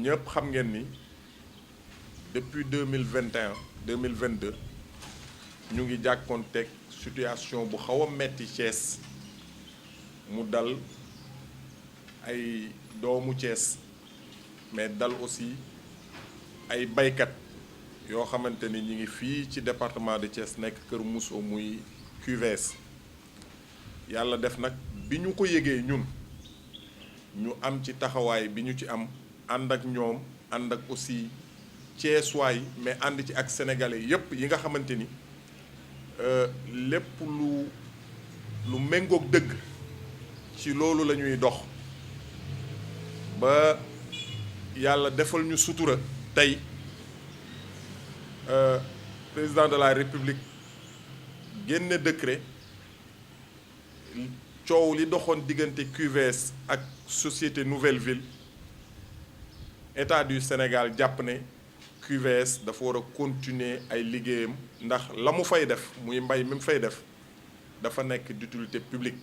yéen ñëpp xam ngeen ni depuis 2021 2022 ñu ngi jàkkoonteeg situation bu xaw a metti Thiès mu dal ay doomu Thiès mais dal aussi ay baykat yoo xamante ni ñi ngi fii ci département de Thiès nekk Kër Mousso muy QVS yàlla def nag bi ñu ko yëgee ñun ñu am ci taxawaay bi ñu ci am ànd ak ñoom ànd ak aussi Thiessois mais ànd ci ak sénégalais yépp yi nga xamante ni lépp lu méngoog dëgg ci loolu la ñuy dox ba yàlla defal ñu sutura tey président de la république génne décret coow li doxoon diggante QVS ak société Nouvelle Ville état du Sénégal jàpp ne QVS dafa war a continuer ay liggéeyam ndax la mu fay def muy mbay mi mu fay def dafa nekk d'utilité publique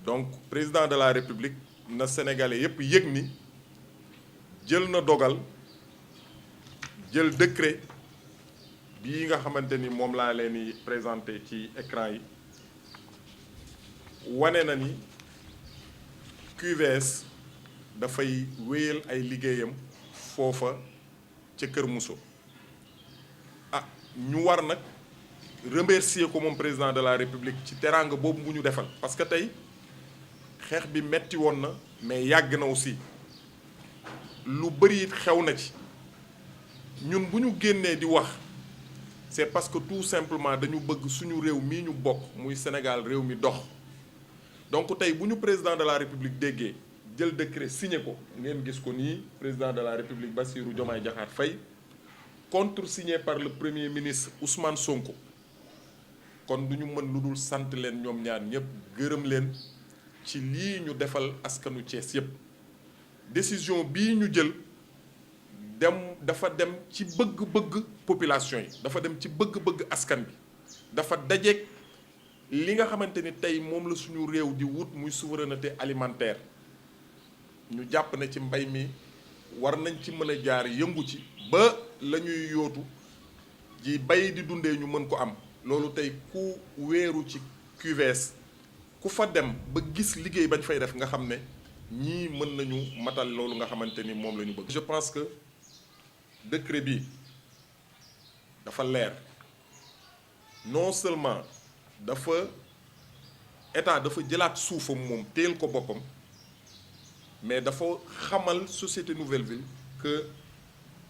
donc président de la république na sénégalais yépp yëg ni jël na dogal jël décret bii nga xamante ni moom laa leen di présenté ci écran yi wane na ni QVS dafay wéyal ay liggéeyam foofa ca Kër Mousso ñu war nag remercier ko moom président de la république ci teraanga boobu mu ñu defal parce que tey xeex bi metti woon na mais yàgg na aussi lu bëri it xew na ci ñun bu ñu génnee di wax c'est parce que tout simplement dañu bëgg suñu réew mii ñu bokk muy Sénégal réew mi dox donc tey bu ñu président de la république déggee jël décret signé ko ngeen gis ko nii président de la république Bassirou Diomaye Diakhar Faye contresigné par le premier ministre Ousmane Sonko kon du ñu mën lu dul sant leen ñoom ñaar ñëpp gërëm leen ci lii ñu defal askanu Thiès yëpp décision bii ñu jël dafa dem ci bëgg-bëgg population yi dafa dem ci bëgg-bëgg askan bi dafa dajeek li nga xamante ni tey moom la suñu réew di wut muy souveraineté alimentaire ñu jàpp ne ci mbay mi war nañ ci mën a jaar yëngu ci ba la ñuy yootu ji bay di dundee ñu mën ko am loolu tey ku wéeru ci QVS ku fa dem ba gis liggéey bañ fay def nga xam ne ñii mën nañu matal loolu nga xamante ni moom la ñu bëgg. Je pense que décret bi dafa leer non seulement dafa état dafa jëlaat suufam moom teel ko boppam mais dafa xamal société Nouvelle Ville que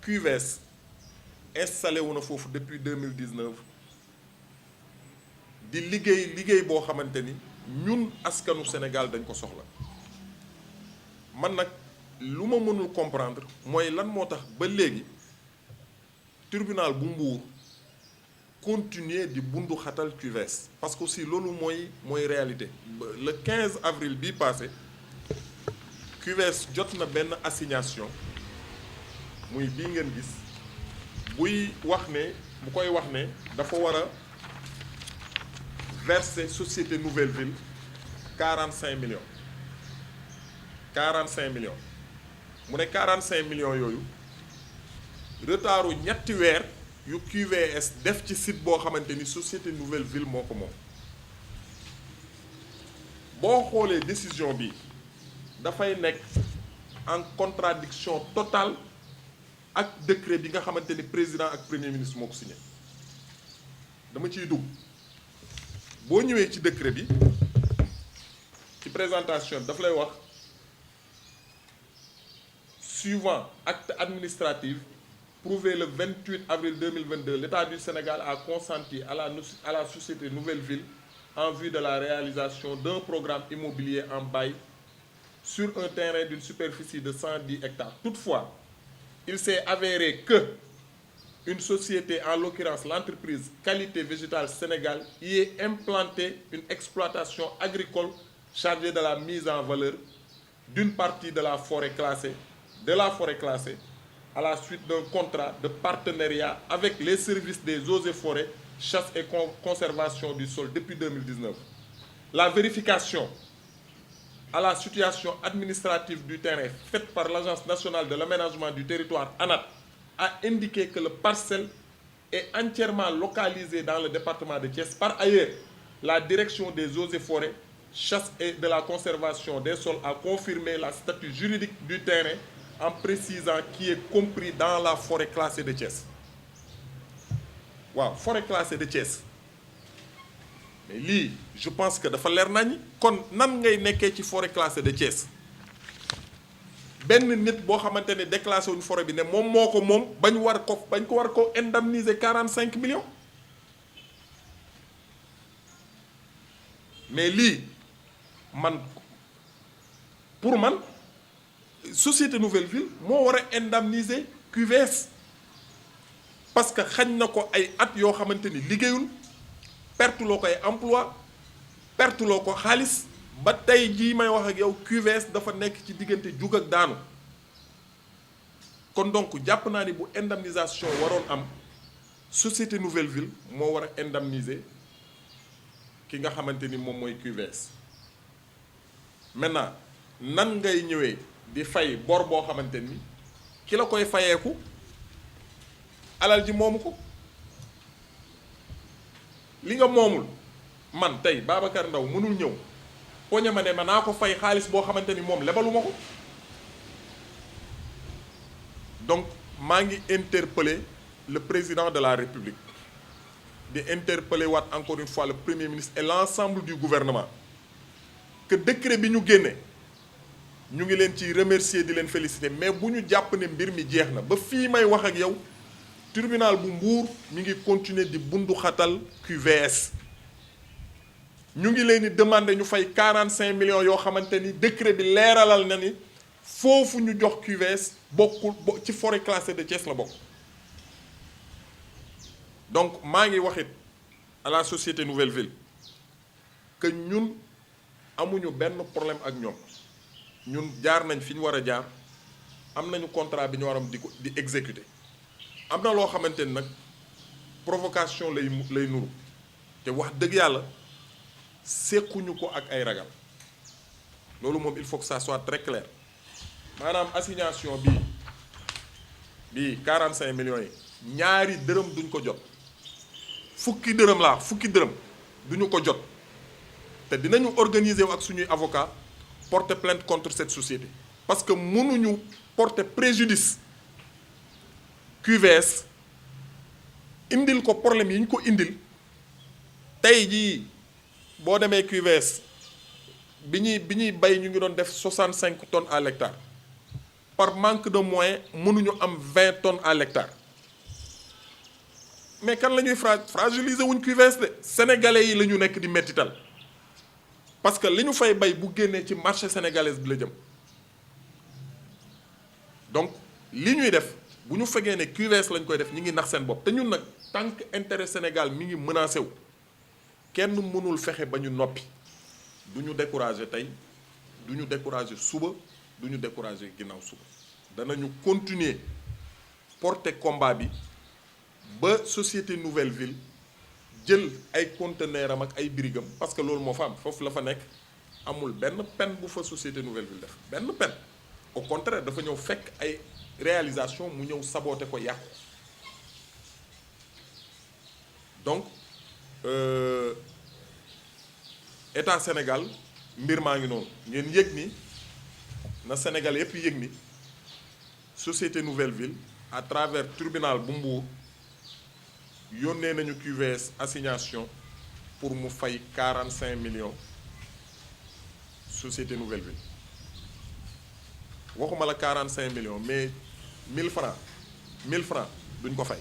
QVS installé wu na foofu depuis 2019 di liggéey boo xamante ni ñun askanu Sénégal dañ ko soxla man nag lu ma mënul comprendre mooy lan moo tax ba léegi tribunal bu Mbour continuer di bundu xatal QVS parce que aussi loolu mooy réalité le 15 avril bii passé QVS jot na benn assignation muy bii ngeen gis bu koy wax ne dafa war a verser société Nouvelle Ville 45 millions mu ne 45 millions yooyu retardu ñetti weer yu QVS def ci site boo xamante ni société Nouvelle Ville moo ko moom boo xoolee décision bi dafay nekk en contradiction totale ak décret bi nga xamante ni président ak premier ministre moo ko signé dama ciy dugg boo ñëwee ci décret bi ci présentation bi dafa lay wax suivant acte administratif prouvé le 28 avril 2022 l'État du Sénégal a consenti à la société Nouvelle Ville en vue de la réalisation d'un programme immobilier en bail sur un terrain d'une superficie de 110 hectares. Toutefois, il s'est avéré que une société, en l'occurrence l'entreprise Qualité Végétale Sénégal, y est implantée une exploitation agricole chargée de la mise en valeur d'une partie de la forêt classée, à la suite d'un contrat de partenariat avec les services des eaux et forêts, chasse et conservation du sol depuis 2019. La vérification à la situation administrative du terrain faite par l'Agence nationale de l'aménagement du territoire ANAT a indiqué que la parcelle est entièrement localisée dans le département de Thiès. Par ailleurs, la direction des eaux et forêts, chasse et de la conservation des sols a confirmé la statut juridique du terrain en précisant qu'il est compris dans la forêt classée de Thiès. Waaw, forêt classée de Thiès. Mais lii je pense que dafa leer nañ kon nan ngay nekkee ci forêt classée de Thiès benn nit boo xamante ne déclassé wuñ forêt bi ne moom moo ko moom bañ ko war ko indemniser 45 millions mais lii man pour man société Nouvelle Ville moo war a indemniser QVS parce que xañ na ko ay at yoo xamante ni liggéeyul perte loo ko ay emploi perte loo ko xaalis ba tey jii may wax ak yow QVS dafa nekk ci diggante jug ak daanu kon donc jàpp naa ni bu indemnisation waroon am société Nouvelle Ville moo war a indemniser ki nga xamante ni moom mooy QVS maintenant nan ngay ñëwee di fay bor boo xamante ni ki la koy fayeeku alal ji moomu ko li nga moomul man tey Babacar Ndaw mënul ñëw poñe ma ne ma naa ko fay xaalis boo xamante ni moom lebalu ma ko donc maa ngi interpeller le président de la République di interpeller waat encore une fois le Premier ministre et l'ensemble du gouvernement que décret bi ñu génne ñu ngi leen ci remercier di leen féliciter mais bu ñu jàpp ne mbir mi jeex na ba fii may wax ak yow tribunal bu Mbour mi ngi continuer di bundu xatal QVS ñu ngi leen di demander ñu fay 45 millions yoo xamante ni décret bi leeralal na ni foofu ñu jox QVS bokkul ci forêt classée de Thiès la bokk donc maa ngi waxit à la société Nouvelle Ville que ñun amuñu benn problème ak ñoom ñun jaar nañ fi ñu war a jaar am nañu contrat bi ñu waram di exécuter am na loo xamante ni nag provocation lay nuru te wax dëgg yàlla séquñu ko ak ay ragal loolu moom il faut que ça soit très clair maanaam assignation bii 45 millions yi ñaari dërëm duñ ko jot fukki dërëm duñu ko jot te dinañu organiser wu ak suñuy avocat porter plainte contre cette société parce que mënuñu porter préjudice QVS indil ko problème yi ñu ko indil tey jii boo demee QVS bi ñuy bay ñu ngi doon def 65 tonnes à l'hectare par manque de moyens mënuñu am 20 tonnes à l'hectare mais kan la ñuy fragiliser wuñ QVS de sénégalais yi la ñu nekk di mettital parce que li ñu fay bay bu génnee ci marché sénégalais bi la jëm donc li ñuy def bu ñu fekkee ne QVS lañ koy def ñi ngi nax seen bopp te ñun nag tant que intérêt Sénégal mi ngi menacé wu kenn mënul fexe ba ñu noppi du ñu décourager tey du ñu décourager suba du ñu décourager ginnaaw suba danañu continuer porter combat bi ba société Nouvelle Ville jël ay conteneur am ak ay birigam parce que loolu moo fa am foofu la fa nekk amul benn peine bu fa société Nouvelle Ville def benn peine au contraire dafa ñëw fekk ay réalisation mu ñëw saboter ko yàqu donc état Sénégal mbir maa ngi noonu ngeen yëg ni na Sénégal yépp yëg ni société Nouvelle Ville à travers tribunal bu Mbour yónnee nañu QVS assignation pour mu fay 45 millions société Nouvelle Ville waxuma la 45 millions mais 1000 francs duñ ko fay